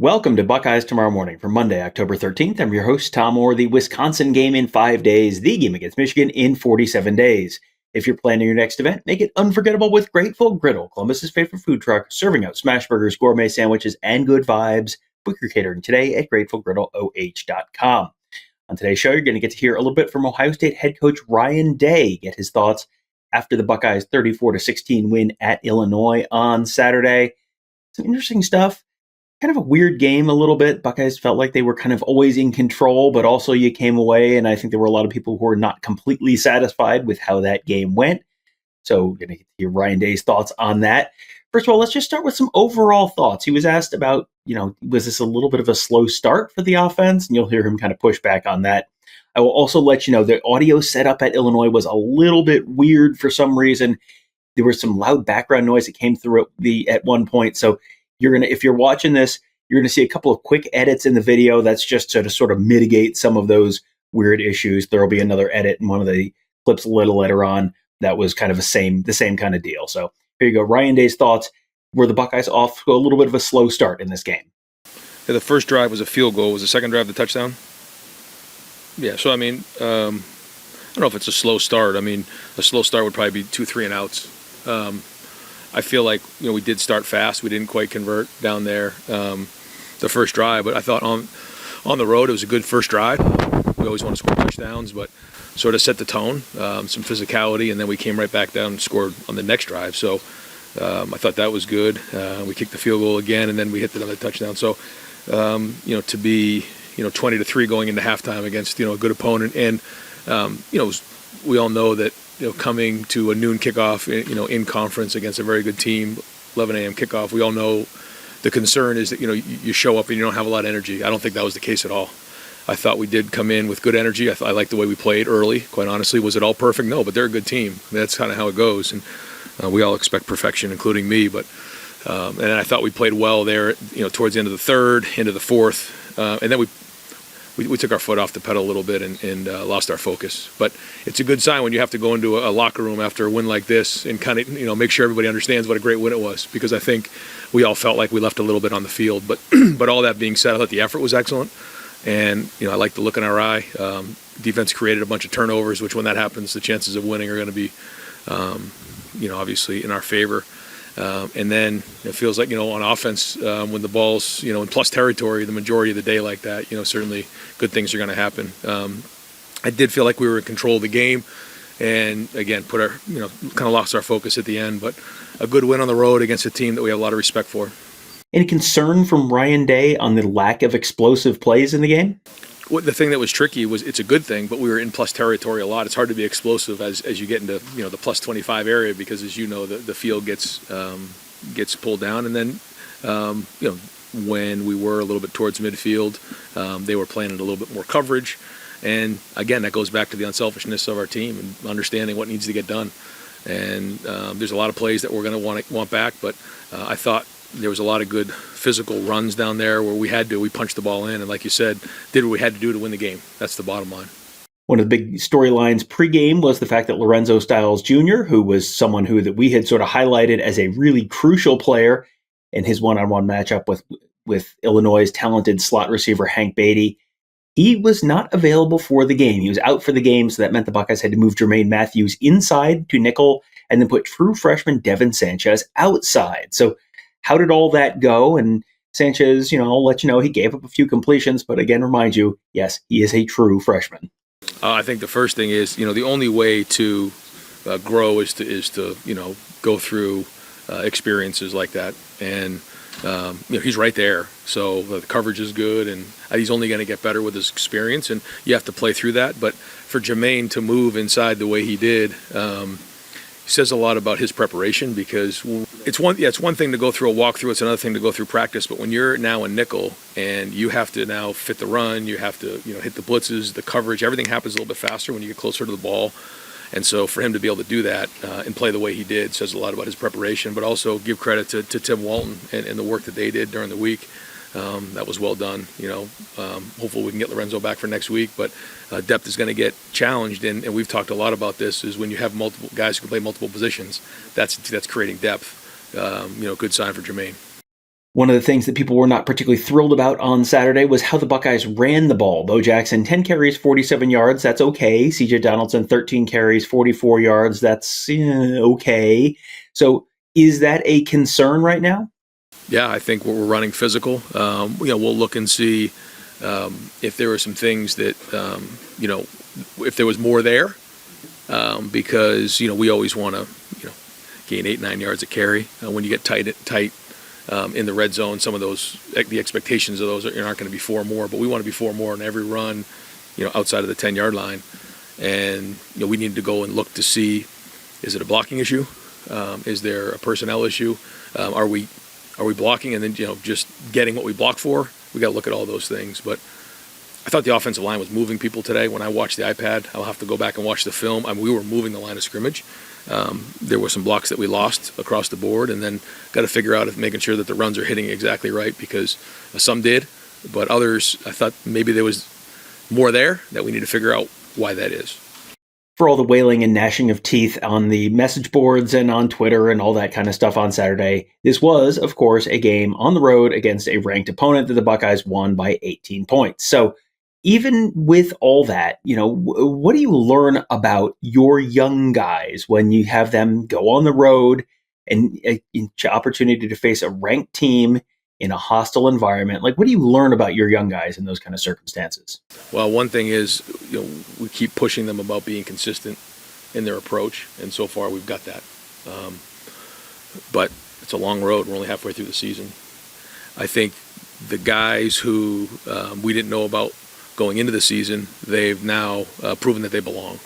Welcome to Buckeyes Tomorrow Morning for Monday, October 13th. I'm your host, Tom Orr. The Wisconsin game in 5 days, the game against Michigan in 47 days. If you're planning your next event, make it unforgettable with Grateful Griddle, Columbus's favorite food truck, serving out smash burgers, gourmet sandwiches, and good vibes. Book your catering today at gratefulgriddleoh.com. On today's show, you're going to get to hear a little bit from Ohio State head coach Ryan Day, get his thoughts after the Buckeyes' 34-16 win at Illinois on Saturday. Some interesting stuff. Kind of a weird game a little bit. Buckeyes felt like they were kind of always in control, but also you came away, and I think there were a lot of people who were not completely satisfied with how that game went. So we're going to hear Ryan Day's thoughts on that. First of all, let's just start with some overall thoughts. He was asked about, was this a little bit of a slow start for the offense? And you'll hear him kind of push back on that. I will also let you know the audio setup at Illinois was a little bit weird for some reason. There was some loud background noise that came through at one point. So if you're watching this, you're going to see a couple of quick edits in the video. That's just to sort of mitigate some of those weird issues. There will be another edit in one of the clips a little later on that was kind of the same kind of deal. So here you go. Ryan Day's thoughts. Were the Buckeyes off to a little bit of a slow start in this game? Yeah, the first drive was a field goal. Was the second drive the touchdown? Yeah, so I don't know if it's a slow start. A slow start would probably be 2, 3 and outs. I feel like we did start fast. We didn't quite convert down there the first drive, but I thought on the road it was a good first drive. We always want to score touchdowns, but sort of set the tone, some physicality, and then we came right back down and scored on the next drive. So I thought that was good. We kicked the field goal again, and then we hit another touchdown. So to be 20-3 going into halftime against a good opponent, and we all know that. Coming to a noon kickoff, in conference against a very good team, 11 a.m. kickoff, we all know the concern is that, you show up and you don't have a lot of energy. I don't think that was the case at all. I thought we did come in with good energy. I liked the way we played early, quite honestly. Was it all perfect? No, but they're a good team. That's kind of how it goes, and we all expect perfection, including me. But and I thought we played well there, towards the end of the third, into the fourth, and then we took our foot off the pedal a little bit and lost our focus. But it's a good sign when you have to go into a locker room after a win like this and kind of make sure everybody understands what a great win it was, because I think we all felt like we left a little bit on the field. But but all that being said, I thought the effort was excellent, and I like the look in our eye. Defense created a bunch of turnovers, which when that happens, the chances of winning are going to be obviously in our favor. And then it feels like, on offense, when the ball's, in plus territory the majority of the day like that, certainly good things are going to happen. I did feel like we were in control of the game, and again, kind of lost our focus at the end, but a good win on the road against a team that we have a lot of respect for. Any concern from Ryan Day on the lack of explosive plays in the game? The thing that was tricky was it's a good thing, but we were in plus territory a lot. It's hard to be explosive as you get into the plus 25 area, because as the field gets pulled down, and then when we were a little bit towards midfield, they were playing a little bit more coverage, and again that goes back to the unselfishness of our team and understanding what needs to get done. And there's a lot of plays that we're going to want back, but I thought there was a lot of good physical runs down there where we punched the ball in, and like you said, did what we had to do to win the game. That's the bottom line. One of the big storylines pregame was the fact that Lorenzo Styles Jr., who was someone that we had sort of highlighted as a really crucial player in his one-on-one matchup with Illinois' talented slot receiver Hank Beatty, he was not available for the game. He was out for the game, so that meant the Buckeyes had to move Jermaine Matthews inside to nickel and then put true freshman Devin Sanchez outside. So how did all that go? And Sanchez, I'll let you know, he gave up a few completions, but again, remind you, yes, he is a true freshman. I think the first thing is, the only way to grow is to go through experiences like that. And, he's right there. So the coverage is good, and he's only going to get better with his experience, and you have to play through that. But for Jermaine to move inside the way he did, says a lot about his preparation, because it's one thing to go through a walkthrough, it's another thing to go through practice. But when you're now a nickel and you have to now fit the run, you have to hit the blitzes, the coverage, everything happens a little bit faster when you get closer to the ball. And so for him to be able to do that and play the way he did says a lot about his preparation, but also give credit to Tim Walton and the work that they did during the week. That was well done. Hopefully we can get Lorenzo back for next week, but depth is going to get challenged, and we've talked a lot about this, is when you have multiple guys who can play multiple positions, that's creating depth. Good sign for Jermaine. One of the things that people were not particularly thrilled about on Saturday was how the Buckeyes ran the ball. Bo Jackson, 10 carries, 47 yards. That's okay. CJ Donaldson, 13 carries, 44 yards. That's okay. So is that a concern right now? Yeah, I think we're running physical. We'll look and see if there were some things that, if there was more there, because, we always want to, gain 8-9 yards a carry. When you get tight in the red zone, some of those, the expectations of those aren't going to be 4 more, but we want to be 4 more on every run, outside of the 10-yard line. And, we need to go and look to see, is it a blocking issue? Is there a personnel issue? Are we blocking and then, just getting what we block for? We got to look at all those things. But I thought the offensive line was moving people today. When I watched the iPad, I'll have to go back and watch the film. We were moving the line of scrimmage. There were some blocks that we lost across the board, and then got to figure out making sure that the runs are hitting exactly right, because some did, but others, I thought maybe there was more there that we need to figure out why that is. For all the wailing and gnashing of teeth on the message boards and on Twitter and all that kind of stuff on Saturday, this was, of course, a game on the road against a ranked opponent that the Buckeyes won by 18 points. So even with all that, what do you learn about your young guys when you have them go on the road and an opportunity to face a ranked team in a hostile environment? Like, what do you learn about your young guys in those kind of circumstances? Well, one thing is, we keep pushing them about being consistent in their approach, and so far we've got that. But it's a long road. We're only halfway through the season. I think the guys who we didn't know about going into the season, they've now proven that they belong.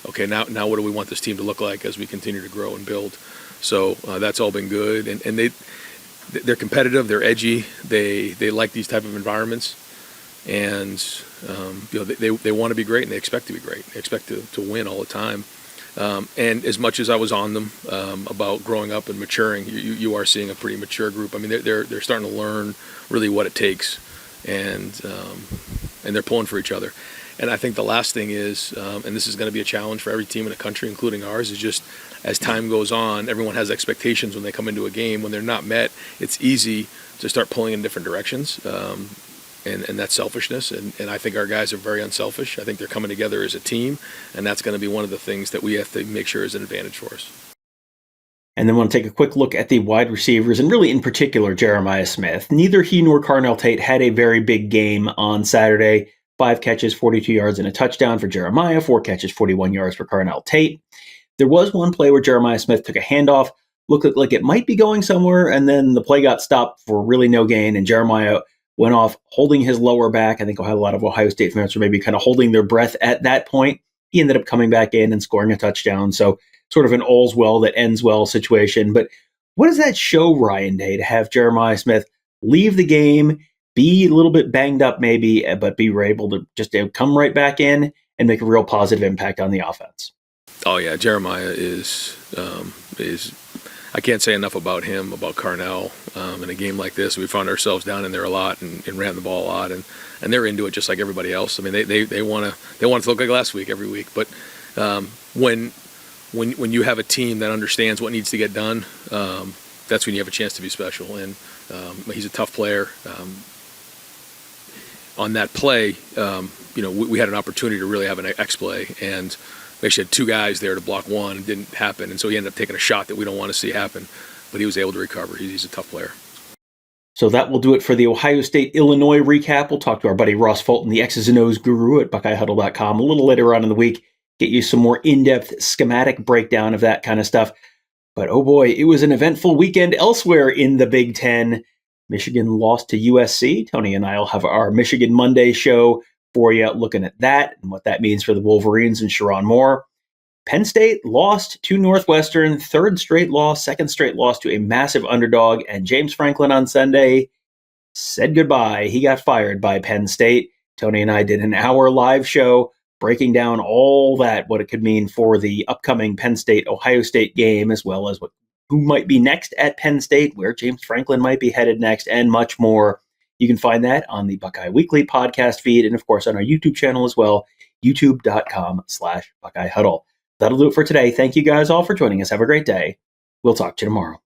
Okay, now what do we want this team to look like as we continue to grow and build? So that's all been good, and they're competitive, they're edgy, they like these type of environments, and they want to be great, and they expect to be great. They expect to win all the time. And as much as I was on them about growing up and maturing, you are seeing a pretty mature group. I mean, they're starting to learn really what it takes, and they're pulling for each other. And I think the last thing is, and this is going to be a challenge for every team in the country, including ours, is just as time goes on, everyone has expectations when they come into a game. When they're not met, it's easy to start pulling in different directions, and that's selfishness. And I think our guys are very unselfish. I think they're coming together as a team, and that's going to be one of the things that we have to make sure is an advantage for us. And then I want to take a quick look at the wide receivers, and really in particular Jeremiah Smith. Neither he nor Carnell Tate had a very big game on Saturday. 5 catches, 42 yards, and a touchdown for Jeremiah. 4 catches, 41 yards for Carnell Tate. There was one play where Jeremiah Smith took a handoff, looked like it might be going somewhere, and then the play got stopped for really no gain, and Jeremiah went off holding his lower back. I think a lot of Ohio State fans were maybe kind of holding their breath at that point. He ended up coming back in and scoring a touchdown, so sort of an all's well that ends well situation. But what does that show, Ryan Day, to have Jeremiah Smith leave the game, be a little bit banged up maybe, but be able to just come right back in and make a real positive impact on the offense? Oh yeah, Jeremiah is I can't say enough about him, about Carnell. In a game like this, we found ourselves down in there a lot and ran the ball a lot, and they're into it just like everybody else. I mean, they want to look like last week every week, but when you have a team that understands what needs to get done, that's when you have a chance to be special. And he's a tough player. On that play, we had an opportunity to really have an X-play, and we actually had 2 guys there to block one. It didn't happen, and so he ended up taking a shot that we don't want to see happen, but he was able to recover. He's a tough player. So that will do it for the Ohio State-Illinois recap. We'll talk to our buddy Ross Fulton, the X's and O's guru at BuckeyeHuddle.com, a little later on in the week, get you some more in-depth schematic breakdown of that kind of stuff. But oh boy, it was an eventful weekend elsewhere in the Big Ten. Michigan lost to USC. Tony and I will have our Michigan Monday show for you, looking at that and what that means for the Wolverines and Sharon Moore. Penn State lost to Northwestern, 3rd straight loss, 2nd straight loss to a massive underdog, and James Franklin on Sunday said goodbye. He got fired by Penn State. Tony and I did an hour live show breaking down all that, what it could mean for the upcoming Penn State-Ohio State game, as well as who might be next at Penn State, where James Franklin might be headed next, and much more. You can find that on the Buckeye Weekly podcast feed, and of course on our YouTube channel as well, youtube.com/BuckeyeHuddle. That'll do it for today. Thank you guys all for joining us. Have a great day. We'll talk to you tomorrow.